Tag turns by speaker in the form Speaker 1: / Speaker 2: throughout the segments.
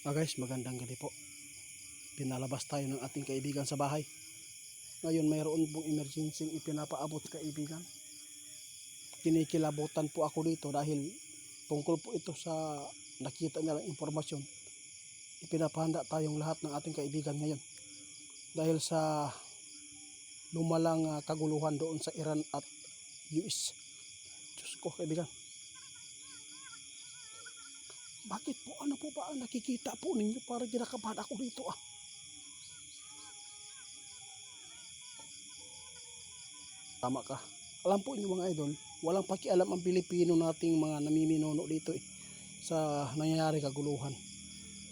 Speaker 1: Guys, magandang gabi po. Pinalabas tayo ng ating kaibigan sa bahay. Ngayon mayroon pong emergency ipinapaabot kaibigan. Kinikilabutan po ako dito dahil tungkol po ito sa nakita nilang impormasyon. Ipinapahanda tayong lahat ng ating kaibigan ngayon. Dahil sa lumalang kaguluhan doon sa Iran at US. Diyos ko kaibigan. Bakit po? Ano po ba ang nakikita po ninyo? Para ginakabahan ako dito Tama ka. Alam po inyo mga idol, walang pakialam ang Pilipino nating mga namiminuno dito sa nangyayari kaguluhan.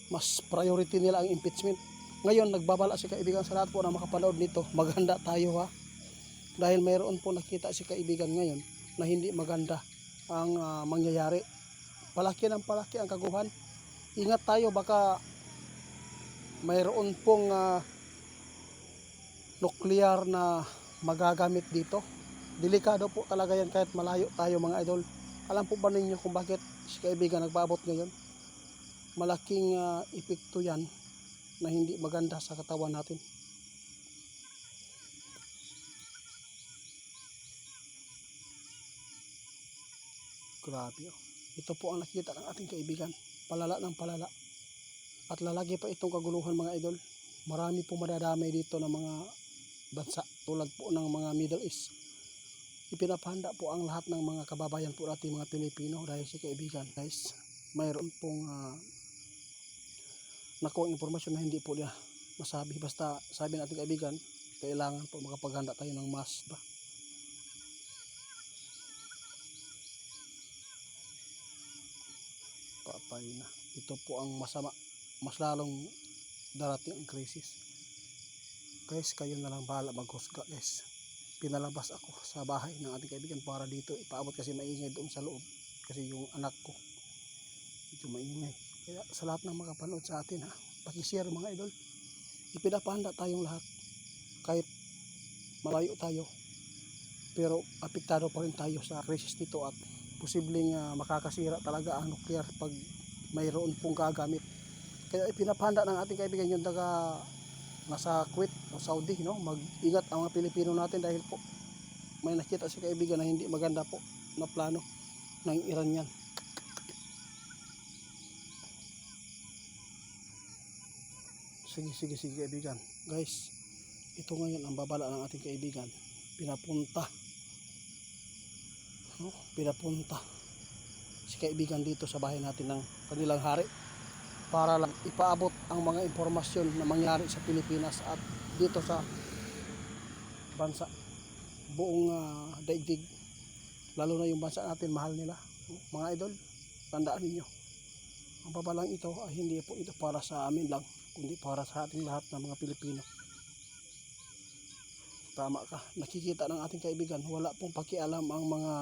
Speaker 1: Mas priority nila ang impeachment. Ngayon nagbabala si kaibigan sa lahat po na makapanood nito. Maghanda tayo Dahil mayroon po nakita si kaibigan ngayon na hindi maganda ang mangyayari. Palaki ng palaki ang kaguluhan. Ingat tayo, baka mayroon pong nuclear na magagamit dito. Delikado po talaga yan kahit malayo tayo mga idol. Alam po ba ninyo kung bakit si kaibigan nagpaabot ngayon? Malaking epekto yan na hindi maganda sa katawan natin. Grabe Ito po ang nakita ng ating kaibigan. Palala ng palala. At lalagi pa itong kaguluhan mga idol. Marami po madadamay dito ng mga bansa tulad po ng mga Middle East. Ipinapahanda po ang lahat ng mga kababayan po natin mga Pilipino dahil si kaibigan guys, mayroon pong nakuha impormasyon na hindi po niya masabi. Basta sabi natin kaibigan, kailangan po makapaghanda tayo ng mas ba. Patay na. Ito po ang masama. Mas lalong darating ang krisis. Guys, kayo na lang bahala maghusga guys. Pinalabas ako sa bahay ng ating kaibigan para dito ipaabot kasi maingay doon sa loob. Kasi yung anak ko medyo maingay. Kaya sa lahat ng makapanood sa atin pakishare mga idol. Ipinapahanda tayong lahat. Kahit malayo tayo, pero apektado pa rin tayo sa krisis nito at posibleng makakasira talaga ang nuclear pag mayroon pong gagamit. Kaya ipinapahanda ng ating kaibigan yung nasa Kuwait o Saudi, mag-ingat ang mga Pilipino natin dahil po may nakita si kaibigan na hindi maganda po na plano ng Iran yan. Sige kaibigan. Guys, ito ngayon ang babala ng ating kaibigan. Pinapunta si kaibigan dito sa bahay natin ng kanilang hari para lang ipaabot ang mga impormasyon na mangyari sa Pilipinas at dito sa bansa, buong daigdig, lalo na yung bansa natin, mahal nila mga idol. Tandaan ninyo, ang babalang ito ay hindi po ito para sa amin lang, kundi para sa ating lahat ng mga Pilipino. Tama ka, nakikita ng ating kaibigan, wala pong pakialam ang mga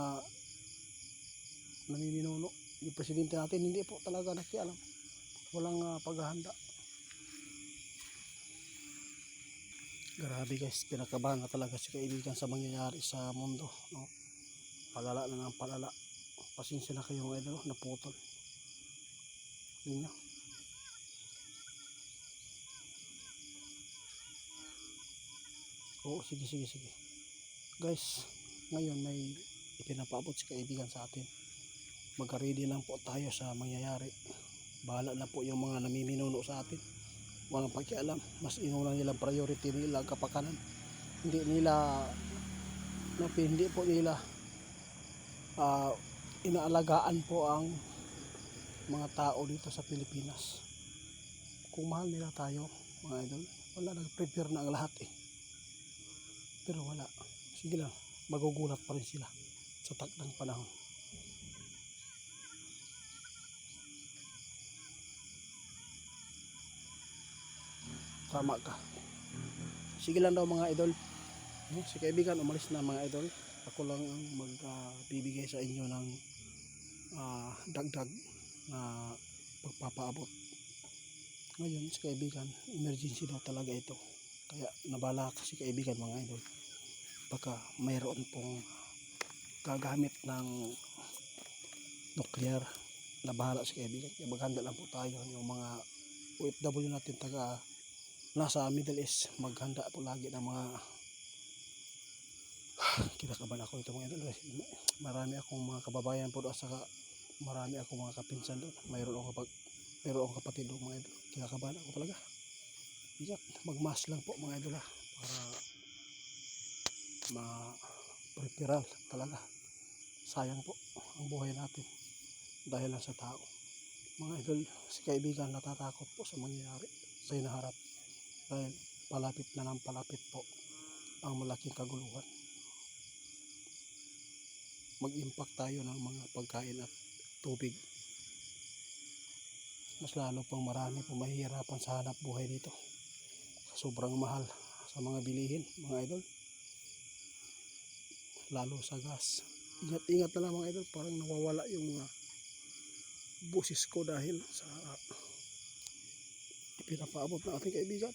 Speaker 1: namiminuno. Yung presidente natin hindi po talaga nakialam, walang paghahanda. Grabe guys, pinakabahan na talaga si kaibigan sa mangyayari sa mundo, palala na ng palala. Pasensya na kayo mga idol, naputol ninyo. Oo, sige guys, ngayon may ipinapaabot si kaibigan sa atin. Mag-ready lang po tayo sa mangyayari. Bahala na po yung mga namiminuno sa atin. Walang pakialam. Mas inuna nilang priority nila kapakanan. Hindi po nila inaalagaan po ang mga tao dito sa Pilipinas. Kung mahal nila tayo mga idol, wala, nag-prepare na ang lahat pero wala. Sige lang, magugulat pa rin sila sa takdang panahon. Tama ka. Sige lang daw mga idol. Si kaibigan umalis na mga idol. Ako lang ang magbibigay sa inyo ng dagdag na pagpapaabot. Ngayon si kaibigan, emergency daw talaga ito. Kaya nabala kasi kaibigan mga idol, baka mayroon pong gagamit ng nuclear. Na bahala si kaibigan. Kaya maghanda lang po tayo yung mga OFW natin taga nasa Middle East, maghanda po lagi ng mga kinakabahan ako ito mga idol. Marami akong mga kababayan po doon, saka marami akong mga kapinsan doon. Mayroon akong kapatid doon mga idol. Kinakabahan ako talaga. Bigat, magmas lang po mga idol para ma-preparal talaga. Sayang po ang buhay natin dahil lang sa tao. Mga idol, si kaibigan natatakot po sa mangyayari sa hinaharap dahil palapit na ng palapit po ang malaking kaguluhan. Mag-impact tayo ng mga pagkain at tubig. Mas lalo pang marami pong mahihirapan sa hanap buhay dito. Sobrang mahal sa mga bilihin mga idol. Lalo sa gas. Ingat-ingat na lang mga idol, parang nawawala yung mga busis ko dahil sa ipinapaabot ng ating kaibigan.